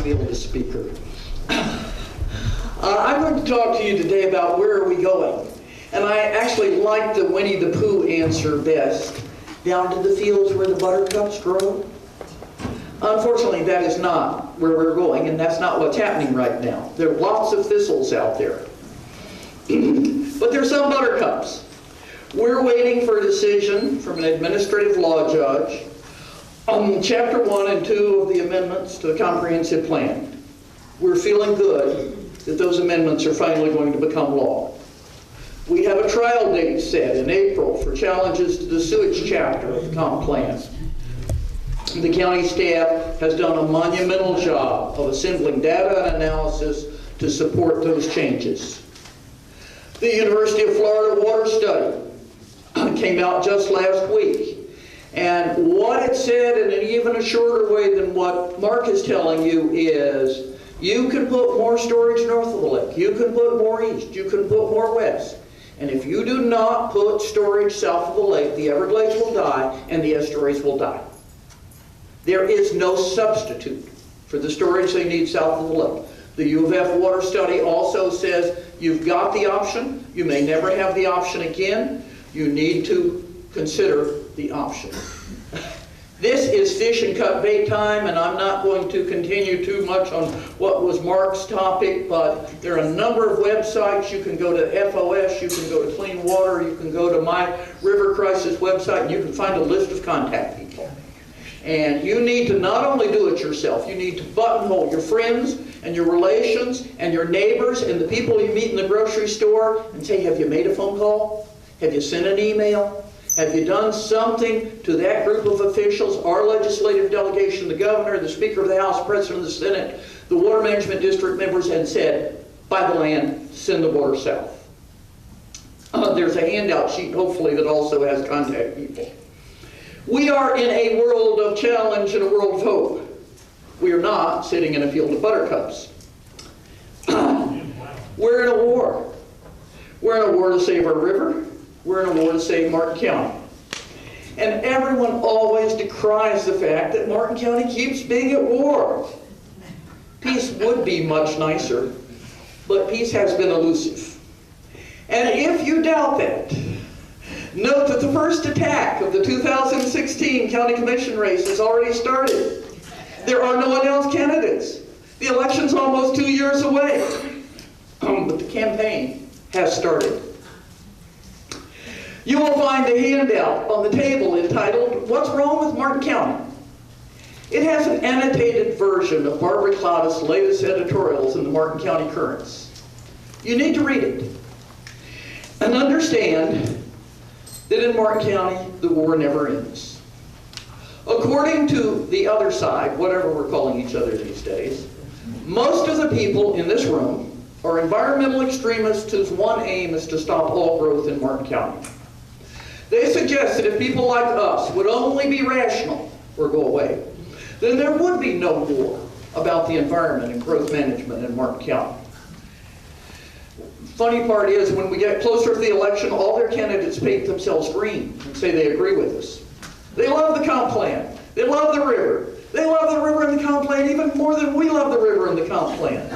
be able to speak her. I'm going to talk to you today about where are we going. And I actually like the Winnie the Pooh answer best. Down to the fields where the buttercups grow. Unfortunately, that is not where we're going, and that's not what's happening right now. There are lots of thistles out there. But there's some buttercups. We're waiting for a decision from an administrative law judge on Chapter 1 and 2 of the amendments to the comprehensive plan. We're feeling good that those amendments are finally going to become law. We have a trial date set in April for challenges to the sewage chapter of the comp plan. The county staff has done a monumental job of assembling data and analysis to support those changes. The University of Florida water study came out just last week. And what it said in an even a shorter way than what Mark is telling you is you can put more storage north of the lake, you can put more east, you can put more west. And if you do not put storage south of the lake, the Everglades will die and the estuaries will die. There is no substitute for the storage they need south of the lake. The U of F water study also says you've got the option, you may never have the option again, you need to consider the option. This is fish and cut bait time, and I'm not going to continue too much on what was Mark's topic, but there are a number of websites. You can go to FOS, you can go to Clean Water, you can go to my River Crisis website, and you can find a list of contact people. And you need to not only do it yourself, you need to buttonhole your friends and your relations and your neighbors and the people you meet in the grocery store and say, have you made a phone call? Have you sent an email? Have you done something to that group of officials, our legislative delegation, the governor, the Speaker of the House, President of the Senate, the Water Management District members, and said, buy the land, send the water south? There's a handout sheet, hopefully, that also has contact people. We are in a world of challenge and a world of hope. We are not sitting in a field of buttercups. We're in a war. We're in a war to save our river. We're in a war to save Martin County. And everyone always decries the fact that Martin County keeps being at war. Peace would be much nicer, but peace has been elusive. And if you doubt that, note that the first attack of the 2016 County Commission race has already started. There are no announced candidates. The election's almost 2 years away. But the campaign has started. You will find a handout on the table entitled, What's Wrong with Martin County? It has an annotated version of Barbara Cloudis' latest editorials in the Martin County Currents. You need to read it and understand that in Martin County, the war never ends. According to the other side, whatever we're calling each other these days, most of the people in this room are environmental extremists whose one aim is to stop all growth in Martin County. They suggest that if people like us would only be rational or go away, then there would be no war about the environment and growth management in Martin County. Funny part is, when we get closer to the election, all their candidates paint themselves green and say they agree with us. They love the comp plan. They love the river. They love the river and the comp plan even more than we love the river and the comp plan.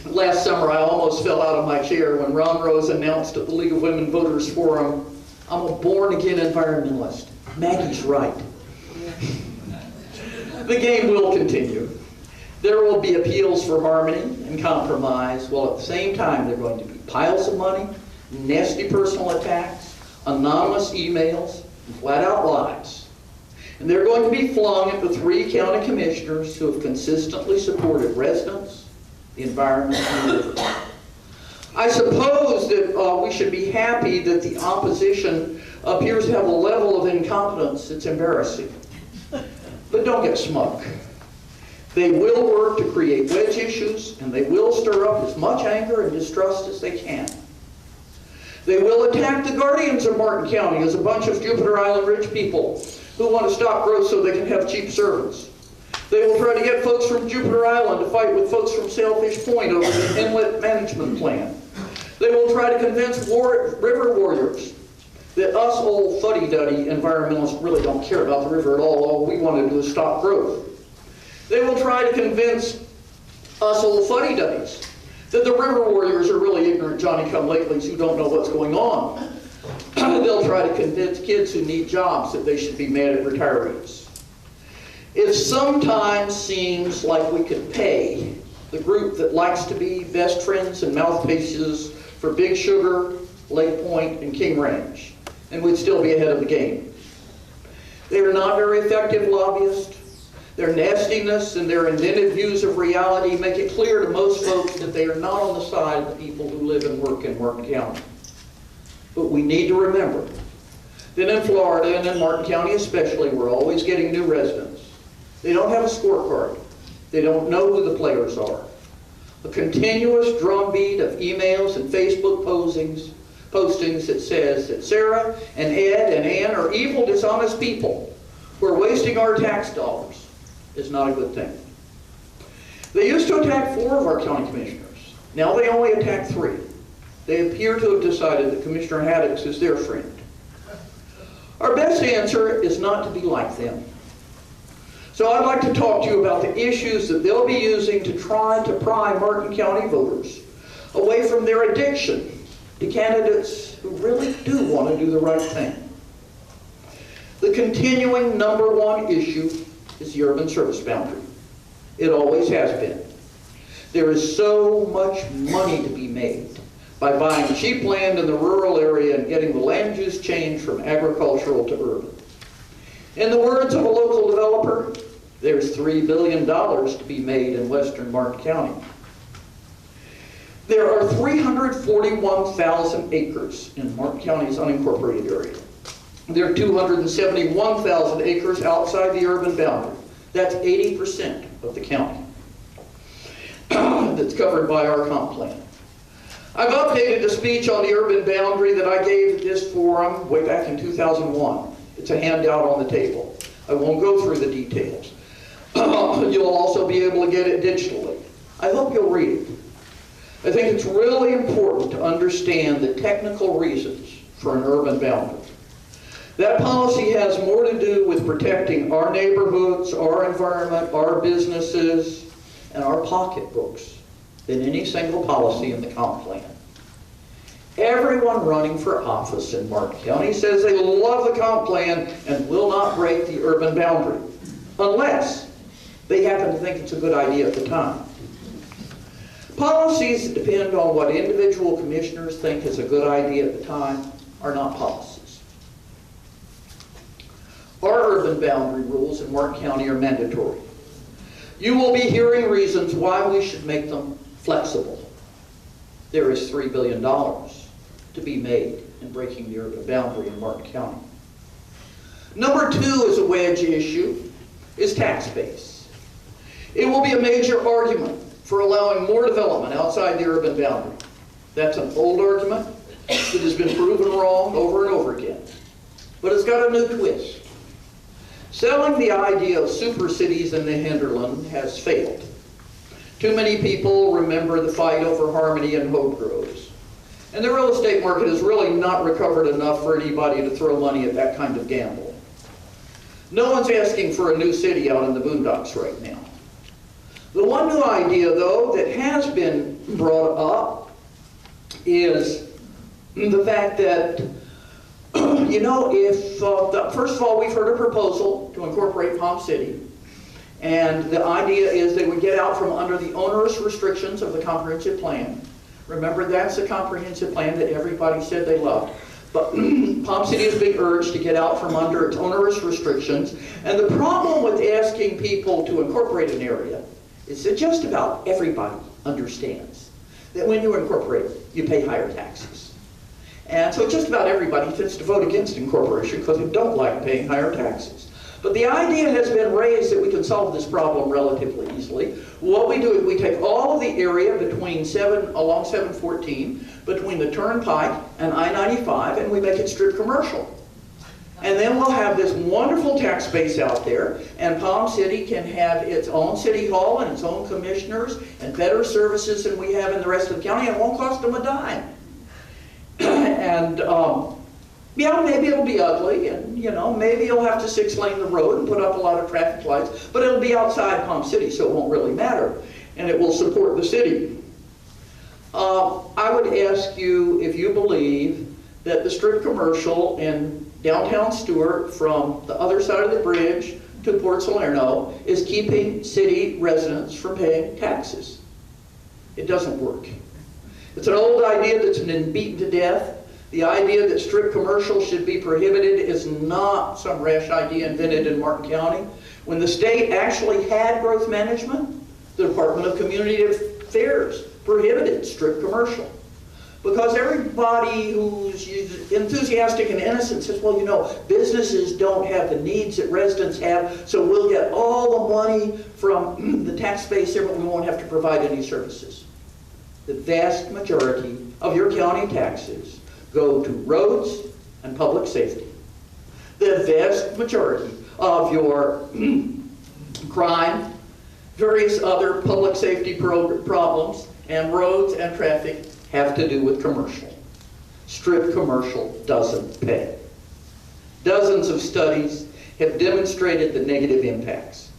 Last summer, I almost fell out of my chair when Ron Rose announced at the League of Women Voters Forum, I'm a born-again environmentalist. Maggy's right. The game will continue. There will be appeals for harmony and compromise, while at the same time there are going to be piles of money, nasty personal attacks, anonymous emails, and flat-out lies. And they're going to be flung at the 3 county commissioners who have consistently supported residents, the environment, and the river. I suppose that we should be happy that the opposition appears to have a level of incompetence that's embarrassing. But don't get smug. They will work to create wedge issues, and they will stir up as much anger and distrust as they can. They will attack the guardians of Martin County as a bunch of Jupiter Island rich people who want to stop growth so they can have cheap servants. They will try to get folks from Jupiter Island to fight with folks from Sailfish Point over the inlet management plan. They will try to convince river warriors that us old fuddy-duddy environmentalists really don't care about the river at all. All we want to do is stop growth. They will try to convince us old fuddy-duddies that the river warriors are really ignorant Johnny-come-latelys who don't know what's going on. They'll try to convince kids who need jobs that they should be mad at retirees. It sometimes seems like we could pay the group that likes to be best friends and mouthpieces for Big Sugar, Lake Point, and King Ranch, and we'd still be ahead of the game. They are not very effective lobbyists. Their nastiness and their inventive views of reality make it clear to most folks that they are not on the side of the people who live and work in Martin County. But we need to remember that in Florida, and in Martin County especially, we're always getting new residents. They don't have a scorecard. They don't know who the players are. A continuous drumbeat of emails and Facebook postings that says that Sarah and Ed and Ann are evil, dishonest people who are wasting our tax dollars is not a good thing. They used to attack 4 of our county commissioners. Now they only attack 3. They appear to have decided that Commissioner Haddix is their friend. Our best answer is not to be like them. So I'd like to talk to you about the issues that they'll be using to try to pry Martin County voters away from their addiction to candidates who really do want to do the right thing. The continuing #1 issue is the urban service boundary. It always has been. There is so much money to be made by buying cheap land in the rural area and getting the land use change from agricultural to urban. In the words of a local developer, there's $3 billion to be made in western Martin County. There are 341,000 acres in Martin County's unincorporated area. There are 271,000 acres outside the urban boundary. That's 80% of the county that's covered by our comp plan. I've updated a speech on the urban boundary that I gave at this forum way back in 2001. It's a handout on the table. I won't go through the details. You'll also be able to get it digitally. I hope you'll read it. I think it's really important to understand the technical reasons for an urban boundary. That policy has more to do with protecting our neighborhoods, our environment, our businesses, and our pocketbooks than any single policy in the comp plan. Everyone running for office in Martin County says they love the comp plan and will not break the urban boundary, unless they happen to think it's a good idea at the time. Policies that depend on what individual commissioners think is a good idea at the time are not policies. Our urban boundary rules in Martin County are mandatory. You will be hearing reasons why we should make them flexible. There is $3 billion to be made in breaking the urban boundary in Martin County. #2 is a wedge issue, is tax base. It will be a major argument for allowing more development outside the urban boundary. That's an old argument that has been proven wrong over and over again. But it's got a new twist. Selling the idea of super cities in the hinterland has failed. Too many people remember the fight over Harmony and Hope Groves. And the real estate market has really not recovered enough for anybody to throw money at that kind of gamble. No one's asking for a new city out in the boondocks right now. The one new idea, though, that has been brought up is the fact that first of all, we've heard a proposal to incorporate Palm City, and the idea is they would get out from under the onerous restrictions of the comprehensive plan. Remember, that's the comprehensive plan that everybody said they loved. But Palm City is being urged to get out from under its onerous restrictions, and the problem with asking people to incorporate an area is that just about everybody understands that when you incorporate, you pay higher taxes. And so just about everybody tends to vote against incorporation because they don't like paying higher taxes. But the idea has been raised that we can solve this problem relatively easily. What we do is we take all of the area along 714, between the Turnpike and I-95, and we make it strip commercial. And then we'll have this wonderful tax base out there, and Palm City can have its own city hall and its own commissioners and better services than we have in the rest of the county, and it won't cost them a dime. And Yeah, maybe it'll be ugly, and maybe you'll have to 6-lane the road and put up a lot of traffic lights, but it'll be outside Palm City, so it won't really matter, and it will support the city. I would ask you if you believe that the strip commercial in downtown Stuart from the other side of the bridge to Port Salerno is keeping city residents from paying taxes. It doesn't work. It's an old idea that's been beaten to death. The idea that strip commercial should be prohibited is not some rash idea invented in Martin County. When the state actually had growth management, the Department of Community Affairs prohibited strip commercial. Because everybody who's enthusiastic and innocent says, well, businesses don't have the needs that residents have, so we'll get all the money from the tax base there, but we won't have to provide any services. The vast majority of your county taxes go to roads and public safety. The vast majority of your crime, various other public safety problems, and roads and traffic have to do with commercial. Strip commercial doesn't pay. Dozens of studies have demonstrated the negative impacts.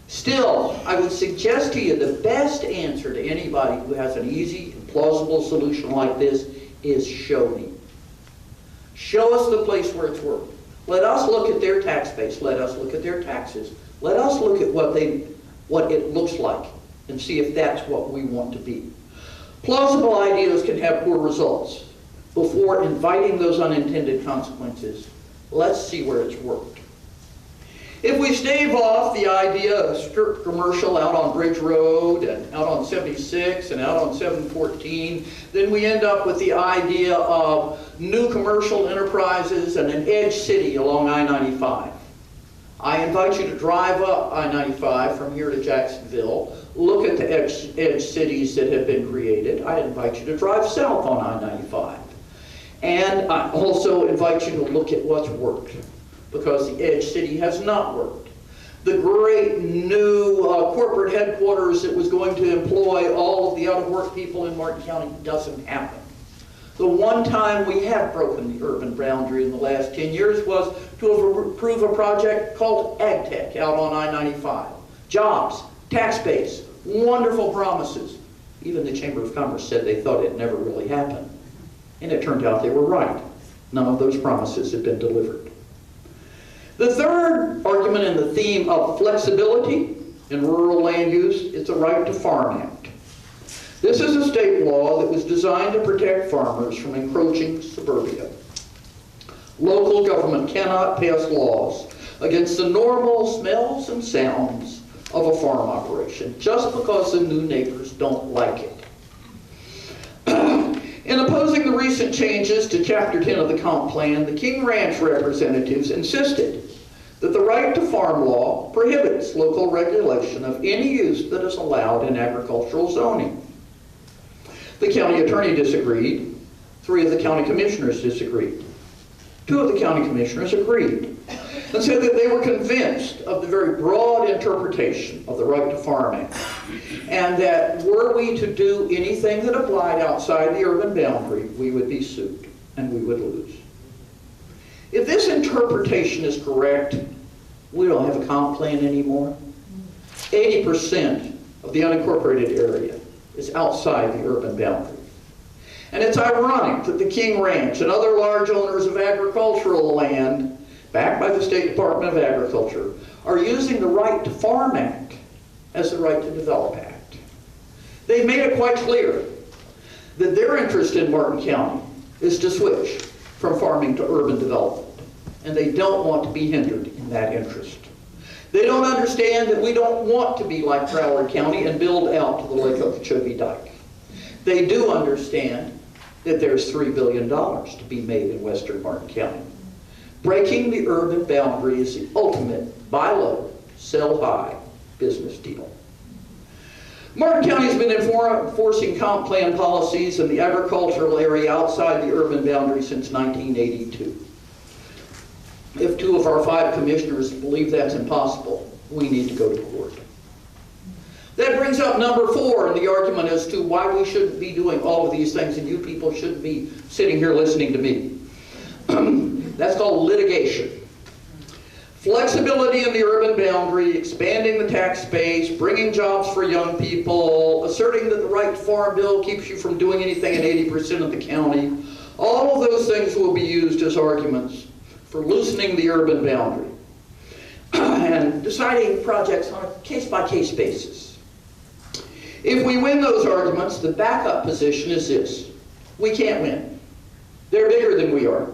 Still, I would suggest to you the best answer to anybody who has an easy and plausible solution like this is show me. Show us the place where it's worked. Let us look at their tax base. Let us look at their taxes. Let us look at what it looks like and see if that's what we want to be. Plausible ideas can have poor results. Before inviting those unintended consequences, let's see where it's worked. If we stave off the idea of strip commercial out on Bridge Road and out on 76 and out on 714, then we end up with the idea of new commercial enterprises and an edge city along I-95. I invite you to drive up I-95 from here to Jacksonville, look at the edge cities that have been created. I invite you to drive south on I-95. And I also invite you to look at what's worked, because the edge city has not worked. The great new corporate headquarters that was going to employ all of the out-of-work people in Martin County doesn't happen. The one time we have broken the urban boundary in the last 10 years was to approve a project called AgTech out on I-95. Jobs, tax base, wonderful promises. Even the Chamber of Commerce said they thought it never really happened. And it turned out they were right. None of those promises have been delivered. The third argument in the theme of flexibility in rural land use is the Right to Farm Act. This is a state law that was designed to protect farmers from encroaching suburbia. Local government cannot pass laws against the normal smells and sounds of a farm operation just because the new neighbors don't like it. In opposing the recent changes to Chapter 10 of the Comp Plan, the King Ranch representatives insisted that the Right to Farm law prohibits local regulation of any use that is allowed in agricultural zoning. The county attorney disagreed. 3 of the county commissioners disagreed. 2 of the county commissioners agreed and said that they were convinced of the very broad interpretation of the Right to Farm Act, and that were we to do anything that applied outside the urban boundary, we would be sued and we would lose. If this interpretation is correct, we don't have a comp plan anymore. 80% of the unincorporated area is outside the urban boundary. And it's ironic that the King Ranch and other large owners of agricultural land, backed by the State Department of Agriculture, are using the Right to Farm Act as the Right to Develop Act. They've made it quite clear that their interest in Martin County is to switch from farming to urban development, and they don't want to be hindered in that interest. They don't understand that we don't want to be like Broward County and build out to the Lake Okeechobee Dike. They do understand that there's $3 billion to be made in western Martin County. Breaking the urban boundary is the ultimate buy low, sell high business deal. Martin County has been enforcing comp plan policies in the agricultural area outside the urban boundary since 1982. If 2 of our 5 commissioners believe that's impossible, we need to go to court. That brings up number 4 in the argument as to why we shouldn't be doing all of these things and you people shouldn't be sitting here listening to me. That's called litigation. Flexibility in the urban boundary, expanding the tax base, bringing jobs for young people, asserting that the right to farm bill keeps you from doing anything in 80% of the county. All of those things will be used as arguments for loosening the urban boundary and deciding projects on a case-by-case basis. If we win those arguments, the backup position is this: we can't win. They're bigger than we are.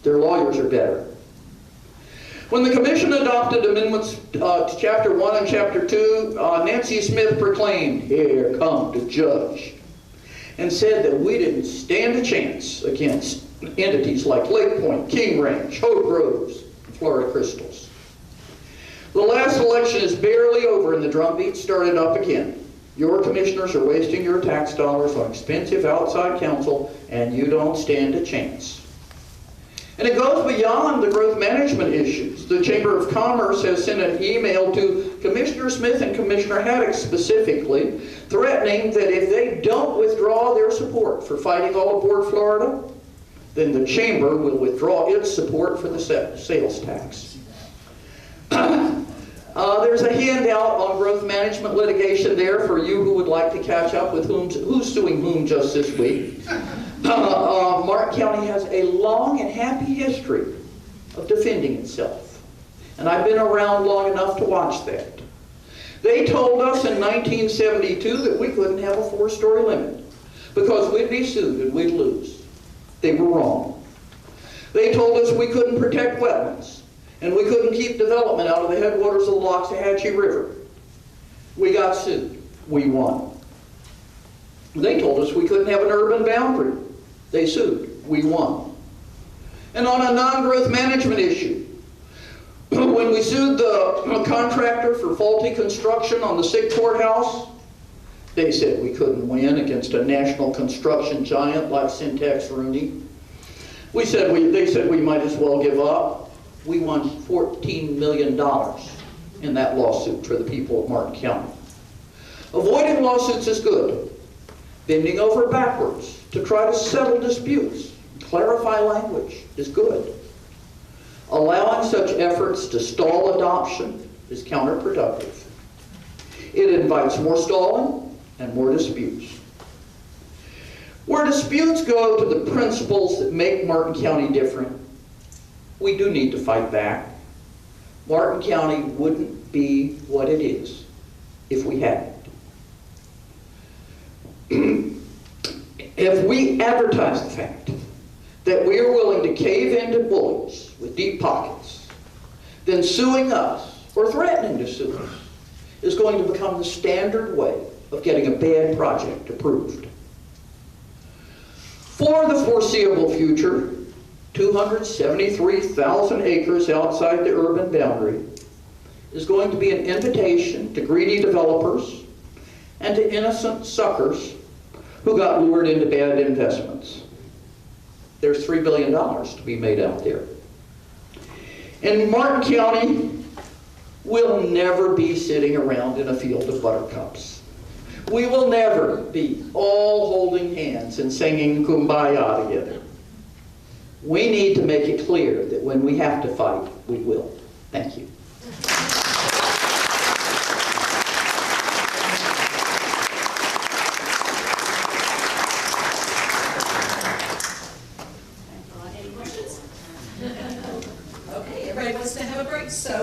Their lawyers are better. When the Commission adopted amendments to Chapter 1 and Chapter 2, Nancy Smith proclaimed, "Here come the judge," and said that we didn't stand a chance against entities like Lake Point, King Ranch, Hope Groves, and Florida Crystals. The last election is barely over and the drumbeat started up again. Your commissioners are wasting your tax dollars on expensive outside counsel, and you don't stand a chance. And it goes beyond the growth management issues. The Chamber of Commerce has sent an email to Commissioner Smith and Commissioner Haddock specifically, threatening that if they don't withdraw their support for fighting all aboard Florida, then the Chamber will withdraw its support for the sales tax. There's a handout on growth management litigation there for you who would like to catch up with who's suing whom just this week. Martin County has a long and happy history of defending itself. And I've been around long enough to watch that. They told us in 1972 that we couldn't have a 4-story limit because we'd be sued and we'd lose. They were wrong. They told us we couldn't protect wetlands and we couldn't keep development out of the headwaters of the Loxahatchee River. We got sued. We won. They told us we couldn't have an urban boundary. They sued. We won. And on a non-growth management issue, when we sued the contractor for faulty construction on the sick courthouse, they said we couldn't win against a national construction giant like Syntax Rooney. They said we might as well give up. We won $14 million in that lawsuit for the people of Martin County. Avoiding lawsuits is good. Bending over backwards to try to settle disputes, clarify language is good. Allowing such efforts to stall adoption is counterproductive. It invites more stalling and more disputes. Where disputes go to the principles that make Martin County different, we do need to fight back. Martin County wouldn't be what it is if we hadn't. If we advertise the fact that we are willing to cave into bullies with deep pockets, then suing us or threatening to sue us is going to become the standard way of getting a bad project approved. For the foreseeable future, 273,000 acres outside the urban boundary is going to be an invitation to greedy developers and to innocent suckers who got lured into bad investments. There's $3 billion to be made out there. In Martin County, we'll never be sitting around in a field of buttercups. We will never be all holding hands and singing Kumbaya together. We need to make it clear that when we have to fight, we will. Thank you. Okay, everybody wants to have a break, so